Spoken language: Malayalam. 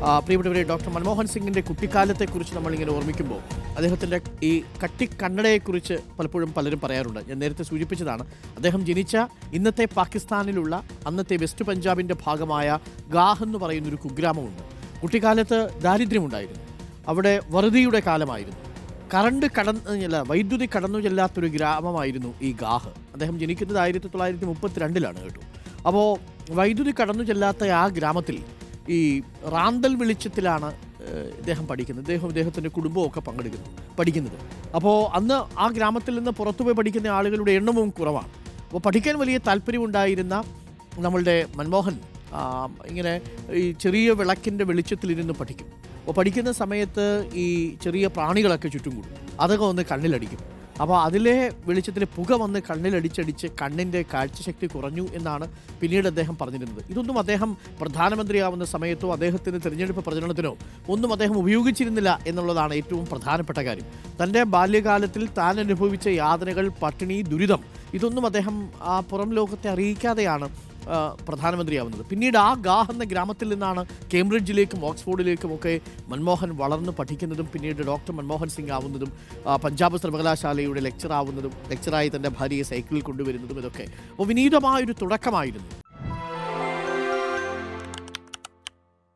പ്രിയപ്പെട്ടവരെ, ഡോക്ടർ മൻമോഹൻ സിംഗിൻ്റെ കുട്ടിക്കാലത്തെക്കുറിച്ച് നമ്മളിങ്ങനെ ഓർമ്മിക്കുമ്പോൾ അദ്ദേഹത്തിൻ്റെ ഈ കട്ടിക്കണ്ണടയെക്കുറിച്ച് പലപ്പോഴും പലരും പറയാറുണ്ട്. ഞാൻ നേരത്തെ സൂചിപ്പിച്ചതാണ്, അദ്ദേഹം ജനിച്ച ഇന്നത്തെ പാകിസ്ഥാനിലുള്ള അന്നത്തെ വെസ്റ്റ് പഞ്ചാബിൻ്റെ ഭാഗമായ ഗാഹ് എന്ന് പറയുന്നൊരു കുഗ്രാമമുണ്ട്. കുട്ടിക്കാലത്ത് ദാരിദ്ര്യമുണ്ടായിരുന്നു. അവിടെ വറുതിയുടെ കാലമായിരുന്നു. വൈദ്യുതി കടന്നു ചെല്ലാത്തൊരു ഗ്രാമമായിരുന്നു ഈ ഗാഹ്. അദ്ദേഹം ജനിക്കുന്നത് 1932 കേട്ടോ. അപ്പോൾ വൈദ്യുതി കടന്നു ചെല്ലാത്ത ആ ഗ്രാമത്തിൽ ഈ റാന്തൽ വെളിച്ചത്തിലാണ് ഇദ്ദേഹം പഠിക്കുന്നത്. ഇദ്ദേഹത്തിൻ്റെ കുടുംബമൊക്കെ പഠിക്കുന്നത്. അപ്പോൾ അന്ന് ആ ഗ്രാമത്തിൽ നിന്ന് പുറത്തുപോയി പഠിക്കുന്ന ആളുകളുടെ എണ്ണവും കുറവാണ്. അപ്പോൾ പഠിക്കാൻ വലിയ താല്പര്യമുണ്ടായിരുന്ന നമ്മളുടെ മൻമോഹൻ ഇങ്ങനെ ഈ ചെറിയ വിളക്കിൻ്റെ വെളിച്ചത്തിലിരുന്ന് പഠിക്കും. അപ്പോൾ പഠിക്കുന്ന സമയത്ത് ഈ ചെറിയ പ്രാണികളൊക്കെ ചുറ്റും കൂടും. അതൊക്കെ വന്ന് കണ്ണിലടിക്കും. അപ്പോൾ അതിലെ വെളിച്ചത്തിൽ പുക വന്ന് കണ്ണിലടിച്ചടിച്ച് കണ്ണിൻ്റെ കാഴ്ചശക്തി കുറഞ്ഞു എന്നാണ് പിന്നീട് അദ്ദേഹം പറഞ്ഞിരുന്നത്. ഇതൊന്നും അദ്ദേഹം പ്രധാനമന്ത്രിയാവുന്ന സമയത്തോ അദ്ദേഹത്തിൻ്റെ തിരഞ്ഞെടുപ്പ് പ്രചരണത്തിനോ ഒന്നും അദ്ദേഹം ഉപയോഗിച്ചിരുന്നില്ല എന്നുള്ളതാണ് ഏറ്റവും പ്രധാനപ്പെട്ട കാര്യം. തൻ്റെ ബാല്യകാലത്തിൽ താൻ അനുഭവിച്ച യാതനകൾ, പട്ടിണി, ദുരിതം ഇതൊന്നും അദ്ദേഹം പുറം ലോകത്തെ അറിയിക്കാതെയാണ് പ്രധാനമന്ത്രിയാവുന്നത്. പിന്നീട് ആ ഗാഹ് എന്ന ഗ്രാമത്തിൽ നിന്നാണ് കേംബ്രിഡ്ജിലേക്കും ഓക്സ്ഫോർഡിലേക്കും ഒക്കെ മൻമോഹൻ വളർന്ന് പഠിക്കുന്നതും പിന്നീട് ഡോക്ടർ മൻമോഹൻ സിംഗ് ആവുന്നതും പഞ്ചാബ് സർവകലാശാലയുടെ ലെക്ചറായി തൻ്റെ ഭാര്യയെ സൈക്കിളിൽ കൊണ്ടുവരുന്നതും ഇതൊക്കെ. അപ്പോൾ വിനീതമായൊരു തുടക്കമായിരുന്നു.